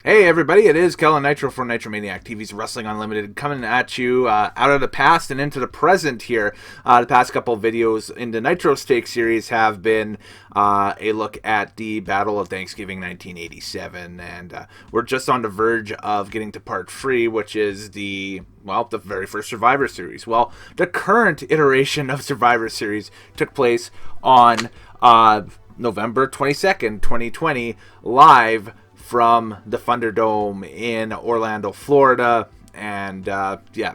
Hey everybody, it is Kellen Nitro for Nitromaniac TV's Wrestling Unlimited coming at you out of the past and into the present here. The past couple of videos in the Nitro Stake series have been a look at the Battle of Thanksgiving 1987, and we're just on the verge of getting to part 3, which is the very first Survivor Series. Well, the current iteration of Survivor Series took place on November 22nd, 2020, live from the Thunderdome in Orlando, Florida, and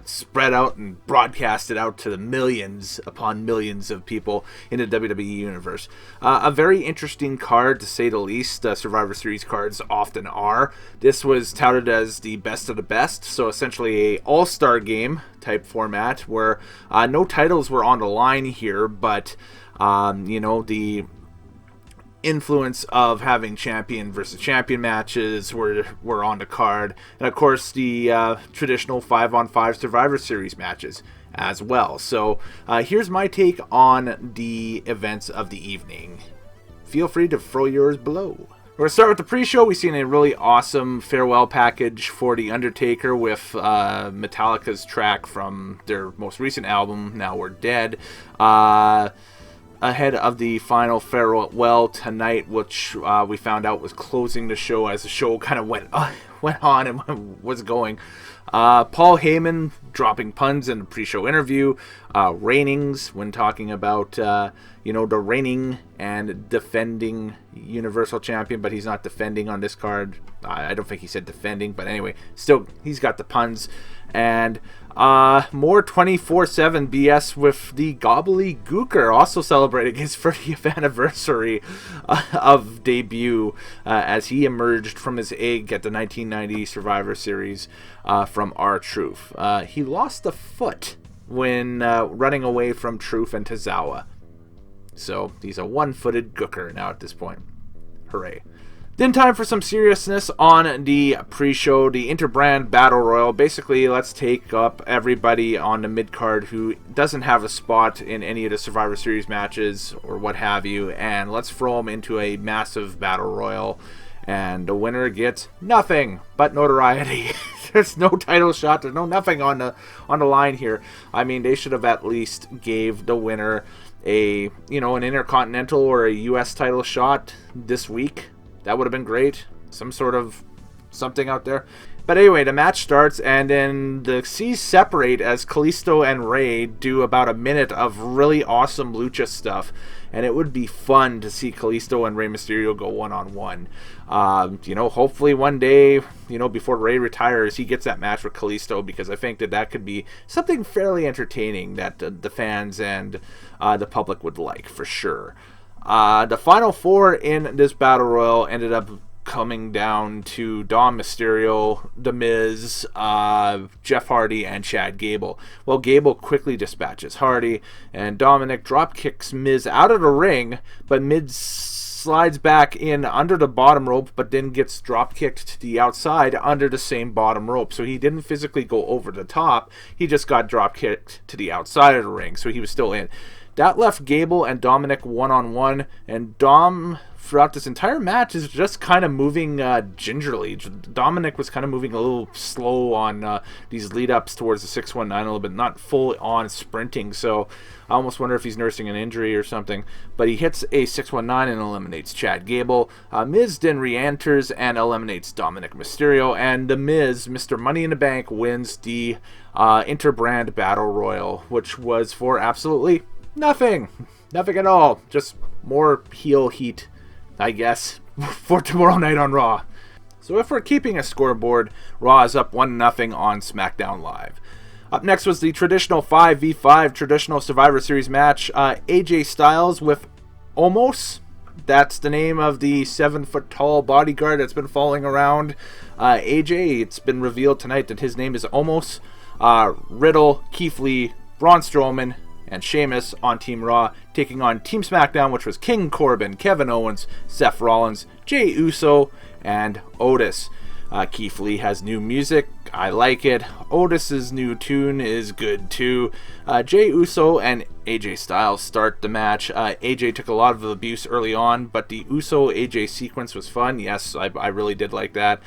spread out and broadcasted out to the millions upon millions of people in the WWE universe. A very interesting card, to say the least. Survivor Series cards often are. This was touted as the best of the best, so essentially a all-star game type format where no titles were on the line here, but the influence of having champion versus champion matches were on the card, and of course the traditional 5-on-5 Survivor Series matches as well. So here's my take on the events of the evening. Feel free to throw yours below. We're going to start with the pre-show. We've seen a really awesome farewell package for The Undertaker with Metallica's track from their most recent album, Now We're Dead. Ahead of the final farewell tonight, which we found out was closing the show as the show kind of went on and was going. Paul Heyman dropping puns in the pre-show interview. Reignings when talking about the reigning and defending Universal Champion, but he's not defending on this card. I don't think he said defending, but anyway, still he's got the puns. And more 24/7 BS with the Gobbledygooker also celebrating his 30th anniversary of debut as he emerged from his egg at the 1990 Survivor Series from R-Truth. He lost a foot when running away from Truth and Tozawa. So he's a one-footed gooker now at this point. Hooray. Then time for some seriousness on the pre-show, the Interbrand Battle Royal. Basically, let's take up everybody on the mid-card who doesn't have a spot in any of the Survivor Series matches or what have you, and let's throw them into a massive Battle Royal, and the winner gets nothing but notoriety. There's no title shot, there's no nothing on the line here. I mean, they should have at least gave the winner an Intercontinental or a US title shot this week. That would have been great. Some sort of something out there. But anyway, the match starts, and then the seas separate as Kalisto and Rey do about a minute of really awesome lucha stuff. And it would be fun to see Kalisto and Rey Mysterio go one-on-one. Hopefully one day, before Rey retires, he gets that match with Kalisto, because I think that could be something fairly entertaining that the fans and the public would like, for sure. The final four in this Battle Royal ended up coming down to Dom Mysterio, The Miz, Jeff Hardy, and Chad Gable. Well, Gable quickly dispatches Hardy, and Dominic dropkicks Miz out of the ring, but Miz slides back in under the bottom rope, but then gets dropkicked to the outside under the same bottom rope. So he didn't physically go over the top, he just got dropkicked to the outside of the ring, so he was still in. That left Gable and Dominic one-on-one, and Dom, throughout this entire match, is just kind of moving gingerly. Dominic was kind of moving a little slow on these lead-ups towards the 619 a little bit, not full-on sprinting, so I almost wonder if he's nursing an injury or something. But he hits a 619 and eliminates Chad Gable. Miz then re-enters and eliminates Dominic Mysterio, and The Miz, Mr. Money in the Bank, wins the Interbrand Battle Royal, which was for absolutely nothing at all. Just more heel heat, I guess, for tomorrow night on Raw. So if we're keeping a scoreboard, Raw is up 1-0 on SmackDown Live. Up next was the traditional 5v5 traditional Survivor Series match. AJ Styles with Omos. That's the name of the 7-foot-tall bodyguard that's been following around AJ. It's been revealed tonight that his name is Omos. Riddle, Keith Lee, Braun Strowman, and Sheamus on Team Raw, taking on Team SmackDown, which was King Corbin, Kevin Owens, Seth Rollins, Jey Uso, and Otis. Keith Lee has new music. I like it. Otis's new tune is good too. Jey Uso and AJ Styles start the match. AJ took a lot of abuse early on, but the Uso AJ sequence was fun. Yes, I really did like that.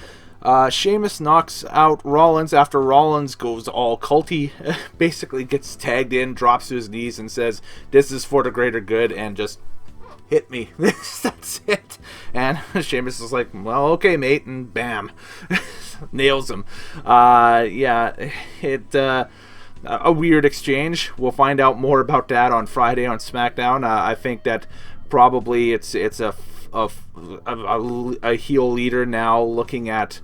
Sheamus knocks out Rollins after Rollins goes all culty, basically gets tagged in, drops to his knees, and says, "This is for the greater good," and just hit me. That's it. And Sheamus is like, "Well, okay, mate," and bam, nails him. A weird exchange. We'll find out more about that on Friday on SmackDown. I think that probably it's a heel leader now looking at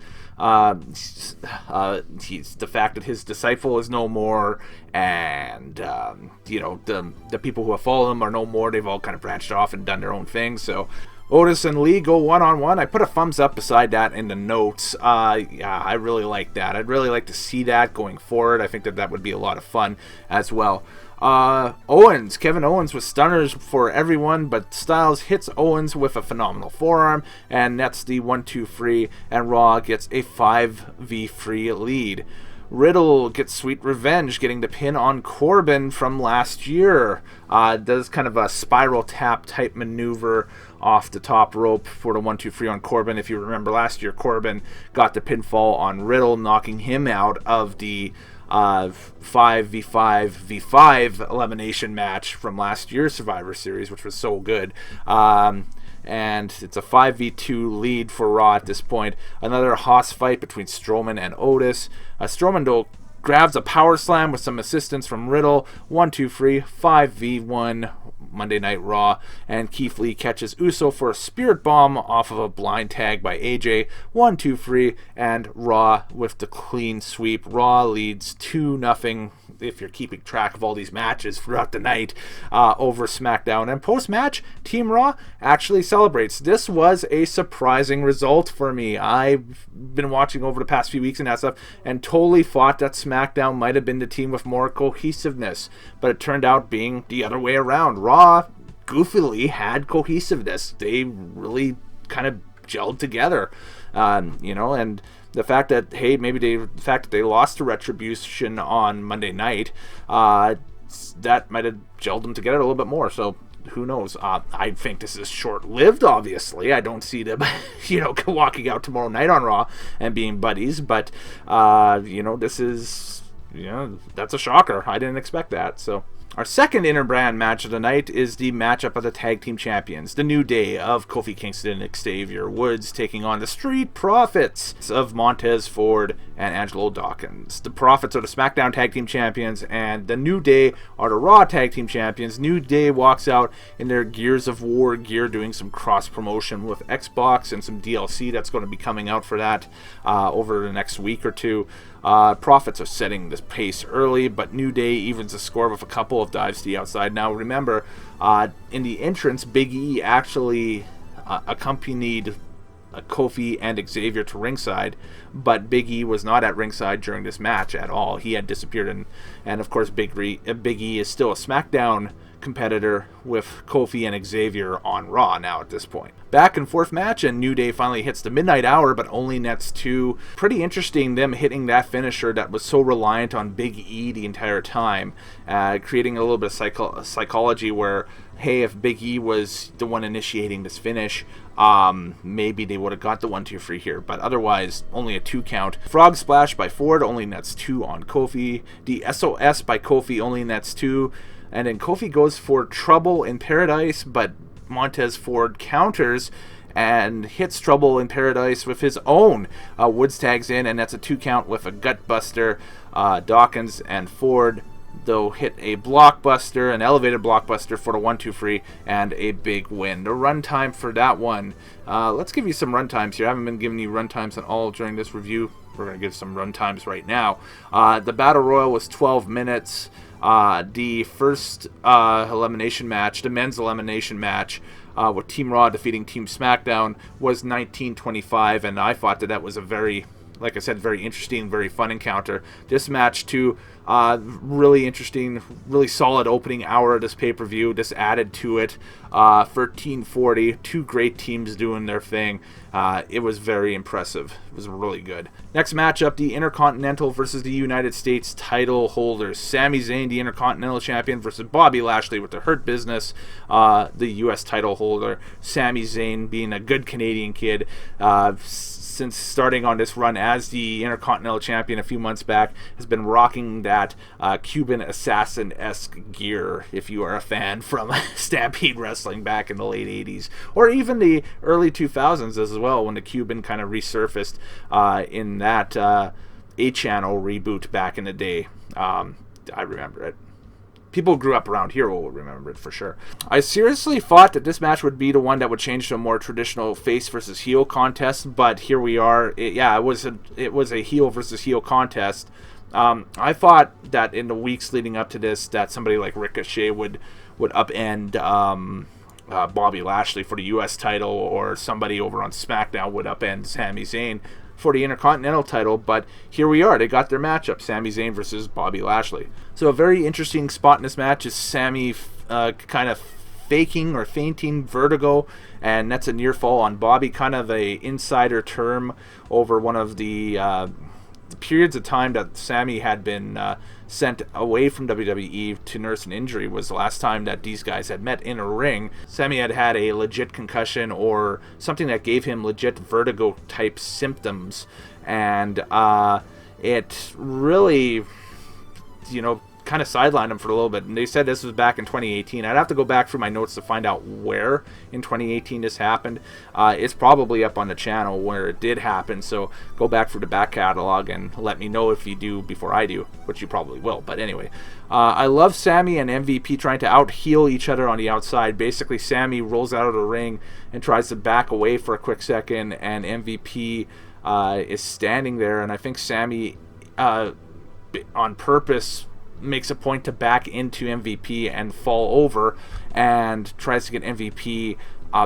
he's the fact that his disciple is no more, and the people who have followed him are no more. They've all kind of branched off and done their own thing. So Otis and Lee go one-on-one. I put a thumbs up beside that in the notes. I really like that. I'd really like to see that going forward. I think that would be a lot of fun as well. Kevin Owens with stunners for everyone, but Styles hits Owens with a phenomenal forearm, and nets the 1-2 and Raw gets a 5v3 lead. Riddle gets sweet revenge, getting the pin on Corbin from last year. Does kind of a spiral tap type maneuver off the top rope for the 1-2 on Corbin. If you remember last year, Corbin got the pinfall on Riddle, knocking him out of the 5v5 elimination match from last year's Survivor Series, which was so good. And it's a 5v2 lead for Raw at this point. Another Haas fight between Strowman and Otis. Strowman, though, grabs a power slam with some assistance from Riddle. 1-2 5v1 Monday Night Raw, and Keith Lee catches Uso for a spirit bomb off of a blind tag by AJ. 1-2 and Raw with the clean sweep. Raw leads 2-0, if you're keeping track of all these matches throughout the night, over SmackDown. And post-match, Team Raw actually celebrates. This was a surprising result for me. I've been watching over the past few weeks and that stuff, and totally thought that SmackDown might have been the team with more cohesiveness, but it turned out being the other way around. Raw goofily had cohesiveness. They really kind of gelled together, and the fact that the fact that they lost to Retribution on Monday night, that might have gelled them together a little bit more. So who knows? I think this is short-lived. Obviously, I don't see them, walking out tomorrow night on Raw and being buddies. But this is, that's a shocker. I didn't expect that. So. Our second Interbrand match of the night is the matchup of the Tag Team Champions, the New Day of Kofi Kingston and Xavier Woods taking on the Street Profits of Montez Ford and Angelo Dawkins. The Profits are the SmackDown Tag Team Champions, and the New Day are the Raw Tag Team Champions. New Day walks out in their Gears of War gear, doing some cross-promotion with Xbox and some DLC that's going to be coming out for that over the next week or two. Profits are setting the pace early, but New Day evens the score with a couple of dives to the outside. Now remember, in the entrance, Big E actually accompanied Kofi and Xavier to ringside, but Big E was not at ringside during this match at all. He had disappeared, and of course Big E is still a SmackDown competitor with Kofi and Xavier on Raw now at this point. Back and forth match, and New Day finally hits the midnight hour, but only nets 2. Pretty interesting, them hitting that finisher that was so reliant on Big E the entire time, creating a little bit of psychology where, hey, if Big E was the one initiating this finish, maybe they would have got the 1-2 here, but otherwise only a 2 count. Frog Splash by Ford only nets 2 on Kofi. The SOS by Kofi only nets 2. And then Kofi goes for Trouble in Paradise, but Montez Ford counters and hits Trouble in Paradise with his own. Woods tags in, and that's a 2 count with a Gutbuster. Dawkins and Ford, though, hit a blockbuster, an elevated blockbuster for the 1-2 and a big win. The runtime for that one, let's give you some runtimes here. I haven't been giving you runtimes at all during this review. We're going to give some runtimes right now. The Battle Royal was 12 minutes. The first elimination match, the men's elimination match, with Team Raw defeating Team SmackDown, was 19:25, and I thought that was a very like I said, very interesting, very fun encounter. This match too, really interesting, really solid opening hour of this pay-per-view. Just added to it. 1340, two great teams doing their thing. It was very impressive. It was really good. Next matchup, the Intercontinental versus the United States title holders. Sami Zayn, the Intercontinental Champion, versus Bobby Lashley with the Hurt Business, the U.S. title holder. Sami Zayn, being a good Canadian kid, since starting on this run as the Intercontinental Champion a few months back, has been rocking that Cuban assassin-esque gear, if you are a fan from Stampede Wrestling back in the late 80s, or even the early 2000s as well, when the Cuban kind of resurfaced in that A-Channel reboot back in the day. I remember it. People who grew up around here will remember it for sure. I seriously thought that this match would be the one that would change to a more traditional face versus heel contest, but here we are. It was a heel versus heel contest. I thought that in the weeks leading up to this, that somebody like Ricochet would upend Bobby Lashley for the U.S. title, or somebody over on SmackDown would upend Sami Zayn for the Intercontinental title, but here we are. They got their matchup, Sami Zayn versus Bobby Lashley. So a very interesting spot in this match is Sami kind of faking or feinting vertigo, and that's a near fall on Bobby, kind of a insider term over one of the periods of time that Sami had been sent away from WWE to nurse an injury. Was the last time that these guys had met in a ring. Sami had had a legit concussion or something that gave him legit vertigo type symptoms, and it really, kind of sidelined him for a little bit. And they said this was back in 2018. I'd have to go back through my notes to find out where in 2018 this happened. It's probably up on the channel where it did happen, so go back through the back catalog and let me know if you do before I do, which you probably will. But anyway, I love Sami and MVP trying to out-heel each other on the outside. Basically, Sami rolls out of the ring and tries to back away for a quick second, and MVP is standing there, and I think Sami on purpose makes a point to back into MVP and fall over, and tries to get MVP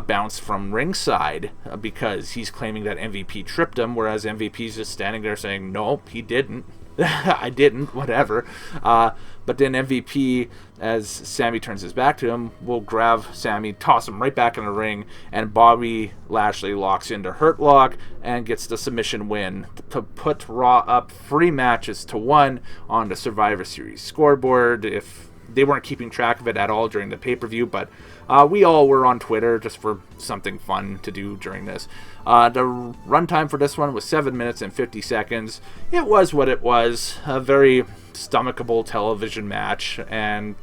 bounce from ringside because he's claiming that MVP tripped him, whereas MVP's just standing there saying, no, he didn't. I didn't, whatever. But then MVP, as Sami turns his back to him, will grab Sami, toss him right back in the ring, and Bobby Lashley locks into Hurt Lock and gets the submission win to put Raw up 3 matches to 1 on the Survivor Series scoreboard. If they weren't keeping track of it at all during the pay-per-view, but we all were on Twitter just for something fun to do during this. The runtime for this one was 7 minutes and 50 seconds. It was what it was, a very stomachable television match, and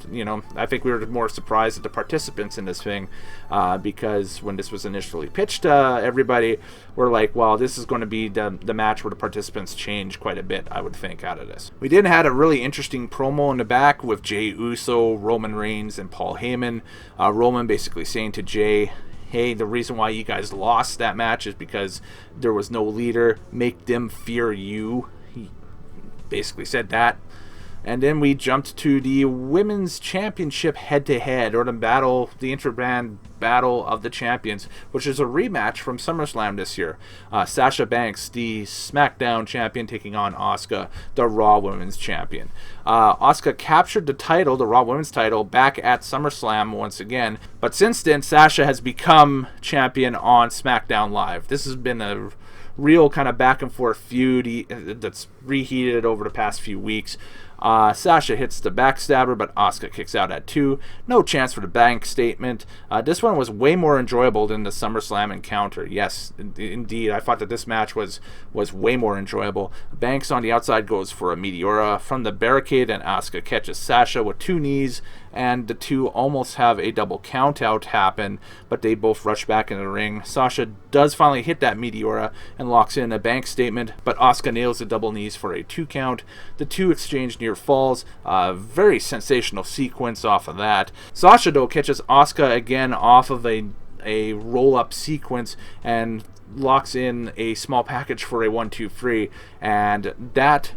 I think we were more surprised at the participants in this thing, because when this was initially pitched, everybody were like, well, this is going to be the match where the participants change quite a bit, I would think, out of this. We did have a really interesting promo in the back with Jey Uso, Roman Reigns, and Paul Heyman. Roman basically saying to Jey, hey, the reason why you guys lost that match is because there was no leader. Make them fear you. He basically said that. And then we jumped to the Women's Championship head-to-head, or the Interbrand Battle of the Champions, which is a rematch from SummerSlam this year. Sasha Banks, the SmackDown champion, taking on Asuka, the Raw Women's Champion. Asuka captured the title, the Raw Women's title, back at SummerSlam once again, but since then, Sasha has become champion on SmackDown Live. This has been a real kind of back-and-forth feud that's reheated over the past few weeks. Sasha hits the backstabber, but Asuka kicks out at 2. No chance for the bank statement. This one was way more enjoyable than the SummerSlam encounter. Yes, indeed. I thought that this match was way more enjoyable. Banks on the outside goes for a Meteora from the barricade, and Asuka catches Sasha with 2 knees, and the two almost have a double count out happen, but they both rush back in the ring. Sasha does finally hit that Meteora and locks in a bank statement, but Asuka nails the double knees for a 2 count. The two exchange near falls. Very sensational sequence off of that. Sasha, though, catches Asuka again off of a roll-up sequence and locks in a small package for a 1-2-3, and that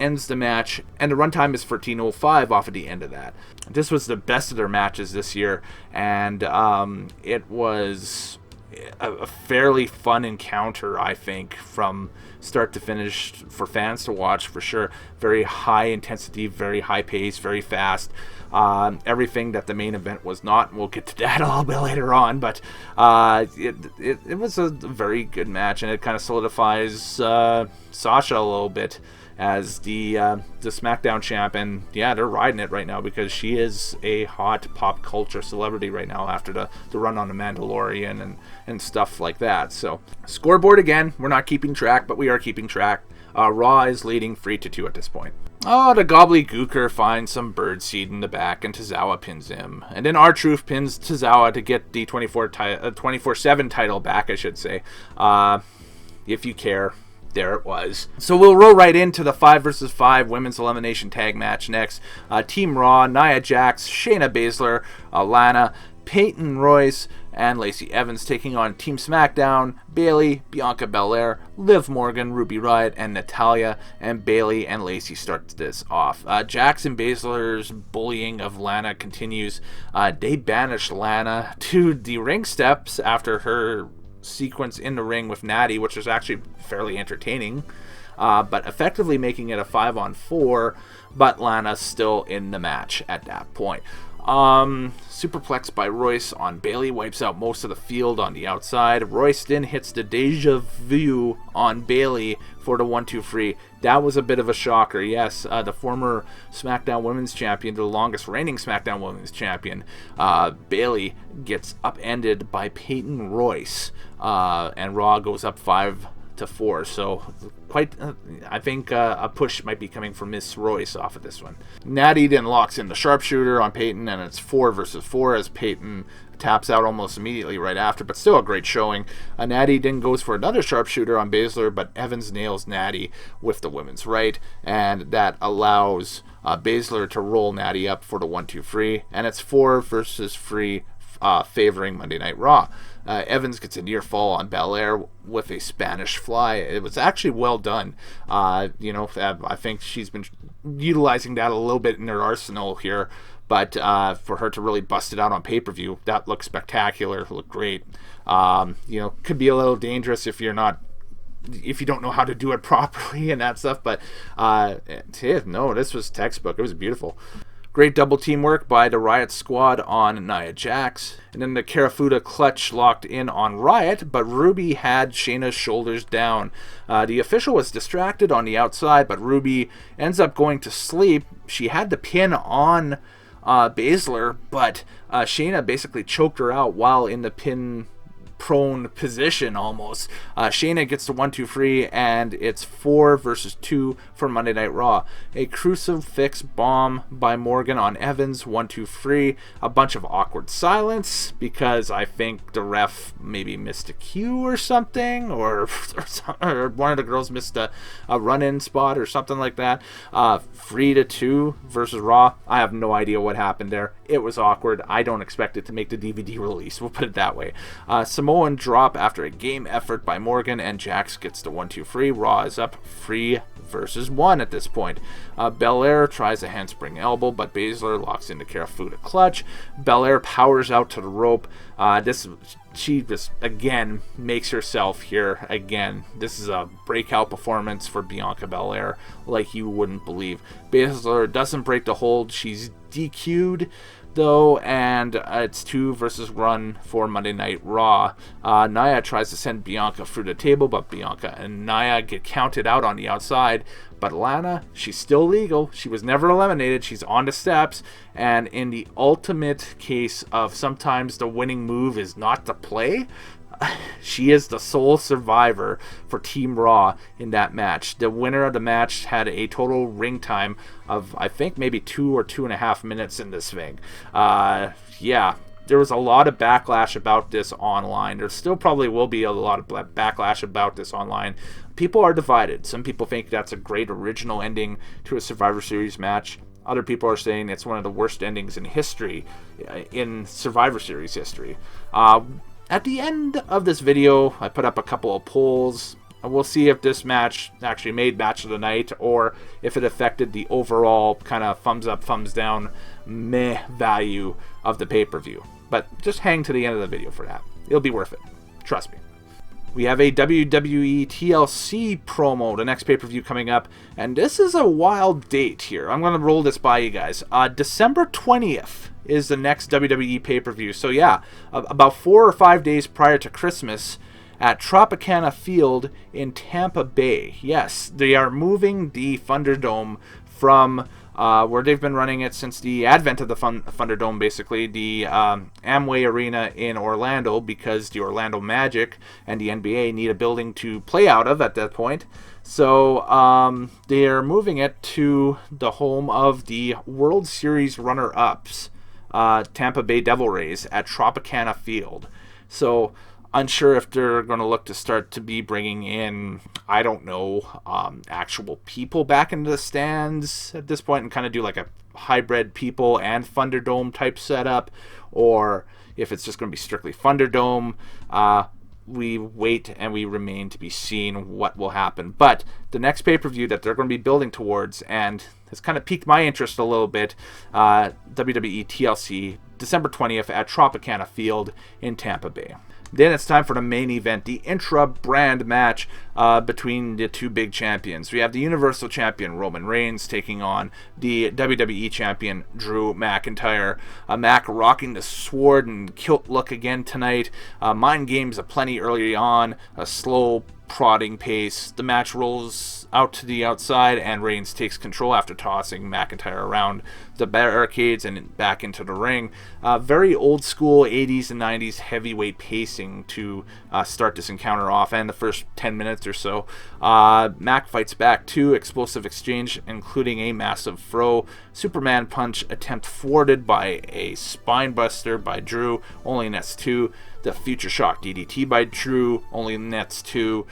ends the match, and the runtime is 13:05 off of the end of that. This was the best of their matches this year, and it was a fairly fun encounter, I think, from start to finish for fans to watch, for sure. Very high intensity, very high pace, very fast. Everything that the main event was not, and we'll get to that a little bit later on, but it was a very good match, and it kind of solidifies Sasha a little bit as the SmackDown champ, and yeah, they're riding it right now because she is a hot pop culture celebrity right now after the run on The Mandalorian and stuff like that. So, scoreboard again, we're not keeping track, but we are keeping track. Raw is leading 3-2 at this point. Oh, the gobbledygooker finds some birdseed in the back, and Tozawa pins him. And then R-Truth pins Tozawa to get the 24/7 title back, I should say. If you care. There it was. So we'll roll right into the 5 vs. 5 women's elimination tag match next. Team Raw, Nia Jax, Shayna Baszler, Lana, Peyton Royce, and Lacey Evans taking on Team SmackDown, Bayley, Bianca Belair, Liv Morgan, Ruby Riott, and Natalya. And Bayley and Lacey start this off. Jax and Baszler's bullying of Lana continues. They banish Lana to the ring steps after her sequence in the ring with Natty, which was actually fairly entertaining, but effectively making it a 5-on-4, but Lana's still in the match at that point. Superplex by Royce on Bayley, wipes out most of the field on the outside. Royce then hits the Deja Vu on Bayley for the 1-2-3. That was a bit of a shocker. Yes, the former SmackDown Women's Champion, the longest reigning SmackDown Women's Champion, Bayley gets upended by Peyton Royce, and Raw goes up 5-4. So quite, I think a push might be coming from Miss Royce off of this one. Natty then locks in the sharpshooter on Peyton, and it's 4 vs. 4 as Peyton taps out almost immediately right after, but still a great showing. Natty then goes for another sharpshooter on Baszler, but Evans nails Natty with the women's right, and that allows Baszler to roll Natty up for the 1-2-3, and it's 4 vs. 3 favoring Monday Night Raw. Evans gets a near fall on Belair with a Spanish fly. It was actually well done. I think she's been utilizing that a little bit in her arsenal here, but for her to really bust it out on pay-per-view, that looked spectacular, looked great. Could be a little dangerous if you don't know how to do it properly and that stuff, but this was textbook. It was beautiful. Great double teamwork by the Riott Squad on Nia Jax. And then the Karafuda clutch locked in on Riott, but Ruby had Shayna's shoulders down. The official was distracted on the outside, but Ruby ends up going to sleep. She had the pin on Baszler, but Shayna basically choked her out while in the pin prone position almost. Shayna gets the 1-2-3, and it's 4 vs. 2 for Monday Night Raw. A crucifix bomb by Morgan on Evans, 1-2-3. A bunch of awkward silence because I think the ref maybe missed a cue or something, or one of the girls missed a run-in spot or something like that. 3-2 versus Raw. I have no idea what happened there. It was awkward. I don't expect it to make the DVD release. We'll put it that way. Samoan drop after a game effort by Morgan, and Jax gets the 1-2-3. Raw is up 3 vs. 1 at this point. Belair tries a handspring elbow, but Baszler locks into Karafuda clutch. Belair powers out to the rope. She just, again, makes herself here again. This is a breakout performance for Bianca Belair like you wouldn't believe. Baszler doesn't break the hold. She's DQ'd, though, and it's 2 vs. 1 for Monday Night Raw. Nia tries to send Bianca through the table, but Bianca and Nia get counted out on the outside. But Lana, she's still legal. She was never eliminated. She's on the steps. And in the ultimate case of sometimes the winning move is not to play, she is the sole survivor for Team Raw in that match. The winner of the match had a total ring time of, I think, maybe 2 or 2.5 minutes in this thing. There was a lot of backlash about this online. There still probably will be a lot of backlash about this online. People are divided. Some people think that's a great original ending to a Survivor Series match. Other people are saying it's one of the worst endings in history, in Survivor Series history. At the end of this video, I put up a couple of polls. We'll see if this match actually made Match of the Night, or if it affected the overall kind of thumbs up, thumbs down, meh value of the pay-per-view. But just hang to the end of the video for that. It'll be worth it. Trust me. We have a WWE TLC promo, the next pay-per-view coming up, and this is a wild date here. I'm going to roll this by you guys. December 20th is the next WWE pay-per-view. So yeah, about 4 or 5 days prior to Christmas at Tropicana Field in Tampa Bay. Yes, they are moving the Thunderdome from where they've been running it since the advent of the Thunderdome, basically, the Amway Arena in Orlando, because the Orlando Magic and the NBA need a building to play out of at that point. So they're moving it to the home of the World Series runner-ups, Tampa Bay Devil Rays, at Tropicana Field. So unsure if they're going to look to start to be bringing in, I don't know, actual people back into the stands at this point and kind of do like a hybrid people and Thunderdome type setup, or if it's just going to be strictly Thunderdome. We wait and we remain to be seen what will happen. But the next pay-per-view that they're going to be building towards, and has kind of piqued my interest a little bit, WWE TLC, December 20th at Tropicana Field in Tampa Bay. Then it's time for the main event, the intra-brand match between the two big champions. We have the Universal Champion Roman Reigns taking on the WWE Champion Drew McIntyre. Mac rocking the sword and kilt look again tonight. Mind games aplenty early on, a slow prodding pace. The match rolls out to the outside, and Reigns takes control after tossing McIntyre around the barricades and back into the ring. Very old school 80s and 90s heavyweight pacing to start this encounter off, and the first 10 minutes or so. Mac fights back too, explosive exchange including a massive throw. Superman punch attempt thwarted by a spine buster by Drew, only nets 2. The Future Shock DDT by Drew, only nets 2.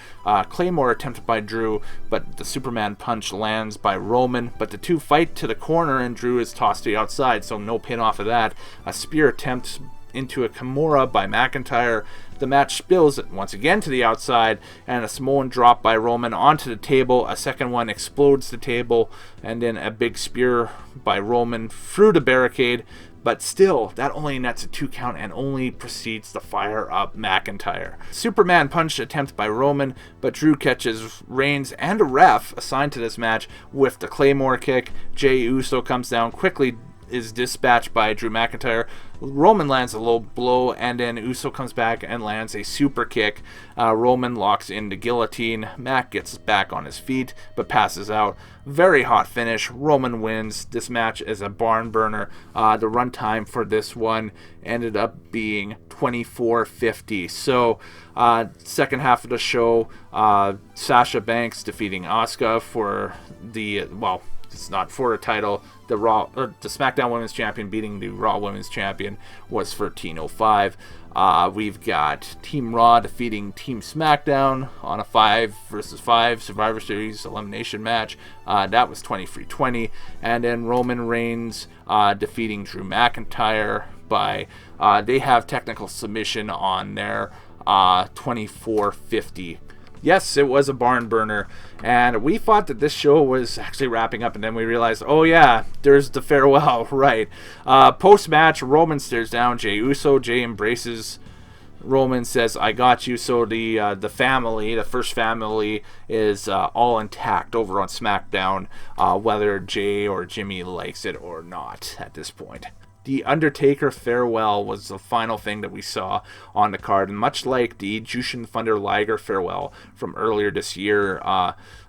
Claymore attempt by Drew, but the Superman punch lands by Roman. But the two fight to the corner, and Drew is tossed to the outside, so no pin off of that. A spear attempt into a Kimura by McIntyre. The match spills once again to the outside, and a Samoan drop by Roman onto the table. A second one explodes the table, and then a big spear by Roman through the barricade. But still, that only nets a 2 count and only proceeds to fire up McIntyre. Superman punch attempt by Roman, but Drew catches Reigns and a ref assigned to this match with the Claymore kick. Jey Uso comes down quickly, is dispatched by Drew McIntyre. Roman lands a low blow, and then Uso comes back and lands a super kick. Roman locks in the guillotine. Mac gets back on his feet, but passes out. Very hot finish. Roman wins. This match is a barn burner. The runtime for this one ended up being 24:50. So, second half of the show, Sasha Banks defeating Asuka for the, well, it's not for a title. The SmackDown Women's Champion beating the Raw Women's Champion was for 13:05. We've got Team Raw defeating Team SmackDown on a 5 versus 5 Survivor Series elimination match. That was 23:20. And then Roman Reigns defeating Drew McIntyre by, they have technical submission on their 24:50. Yes, it was a barn burner, and we thought that this show was actually wrapping up, and then we realized, oh yeah, there's the farewell, right. Post-match, Roman stares down Jey Uso. Jey embraces Roman, says, I got you. So the family, the first family, is all intact over on SmackDown, whether Jey or Jimmy likes it or not at this point. The Undertaker farewell was the final thing that we saw on the card, and much like the Jushin Thunder Liger farewell from earlier this year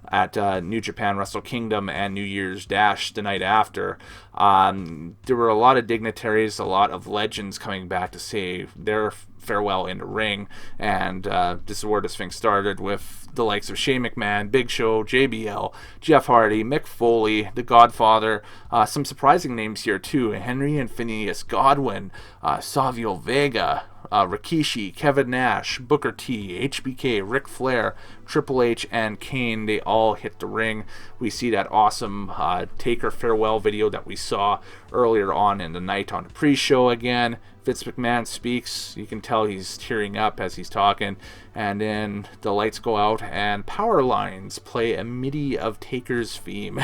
at New Japan Wrestle Kingdom and New Year's Dash the night after, there were a lot of dignitaries, a lot of legends coming back to say their farewell in the ring, and this is where this thing started with the likes of Shane McMahon, Big Show, JBL, Jeff Hardy, Mick Foley, The Godfather, some surprising names here too, Henry and Phineas Godwin, Savio Vega, Rikishi, Kevin Nash, Booker T, HBK, Ric Flair, Triple H, and Kane. They all hit the ring. We see that awesome Taker farewell video that we saw earlier on in the night on the pre-show again. Vince McMahon speaks. You can tell he's tearing up as he's talking. And then the lights go out and power lines play a MIDI of Taker's theme.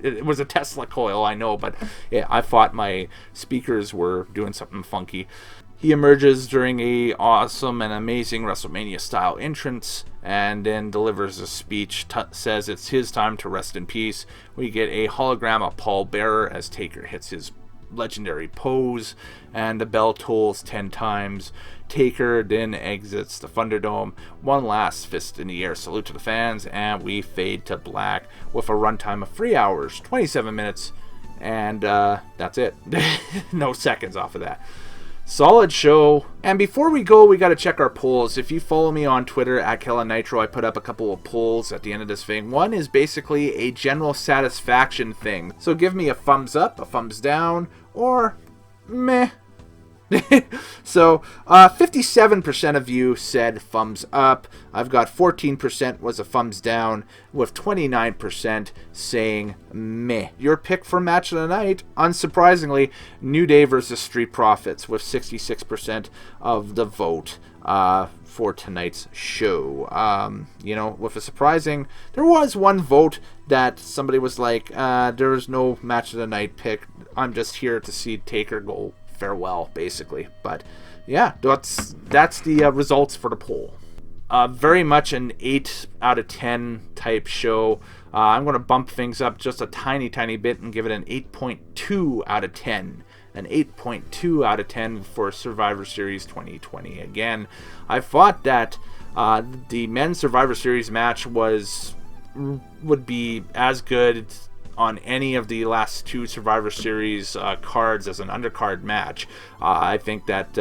It was a Tesla coil, I know, but yeah, I thought my speakers were doing something funky. He emerges during a awesome and amazing WrestleMania-style entrance, and then delivers a speech, says it's his time to rest in peace. We get a hologram of Paul Bearer as Taker hits his legendary pose, and the bell tolls 10 times. Taker then exits the Thunderdome, one last fist in the air salute to the fans, and we fade to black with a runtime of 3 hours, 27 minutes, and that's it. No seconds off of that. Solid show. And before we go, we got to check our polls. If you follow me on Twitter at Kellen Nitro, I put up a couple of polls at the end of this thing. One is basically a general satisfaction thing. So give me a thumbs up, a thumbs down, or meh. So 57% of you said thumbs up. I've got 14% was a thumbs down, with 29% saying meh. Your pick for match of the night, unsurprisingly, New Day versus Street Profits, with 66% of the vote for tonight's show. You know, with a surprising, there was one vote that somebody was like, there's no match of the night pick. I'm just here to see Taker go farewell, basically. But yeah, that's the results for the poll. Very much an 8 out of 10 type show. I'm going to bump things up just a tiny bit and give it an 8.2 out of 10. An 8.2 out of 10 for Survivor Series 2020. Again, I thought that the men's Survivor Series match would be as good on any of the last 2 Survivor Series cards as an undercard match. I think that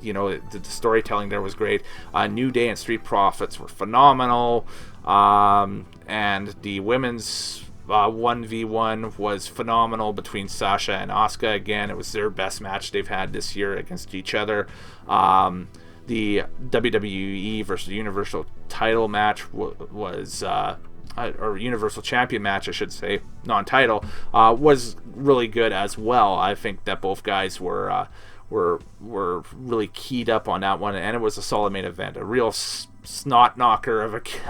you know, the storytelling there was great. New Day and Street Profits were phenomenal, and the women's 1v1 was phenomenal between Sasha and Asuka. Again, it was their best match they've had this year against each other. The WWE versus Universal title match was or Universal Champion match, I should say, non-title, was really good as well. I think that both guys were really keyed up on that one, and it was a solid main event, a real snot knocker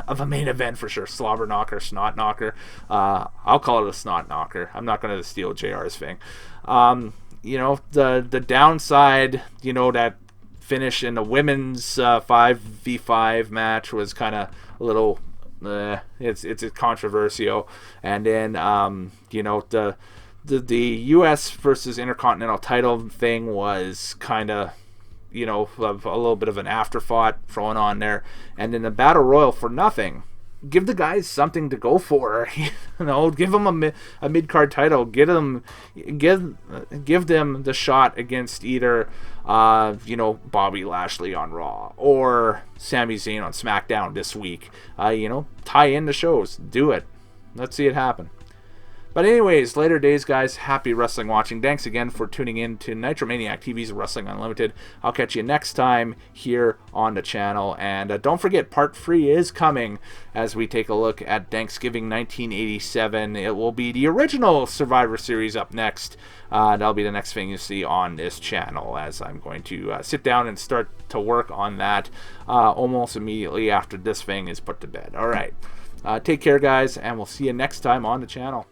of a main event for sure. Slobber knocker, snot knocker. I'll call it a snot knocker. I'm not going to steal JR's thing. You know, the downside, you know, that finish in the women's 5v5 match was kind of a little. It's controversial, and then you know, the U.S. versus Intercontinental title thing was kind of, you know, a little bit of an afterthought thrown on there, and then the Battle Royal for nothing. Give the guys something to go for, you know. Give them a mid-card title. Give them the shot against either you know, Bobby Lashley on Raw or Sami Zayn on SmackDown this week. You know, tie in the shows. Do it. Let's see it happen. But anyways, later days, guys. Happy wrestling watching. Thanks again for tuning in to Nitromaniac TV's Wrestling Unlimited. I'll catch you next time here on the channel. And don't forget, part 3 is coming as we take a look at Thanksgiving 1987. It will be the original Survivor Series up next. That'll be the next thing you see on this channel, as I'm going to sit down and start to work on that almost immediately after this thing is put to bed. All right. Take care, guys, and we'll see you next time on the channel.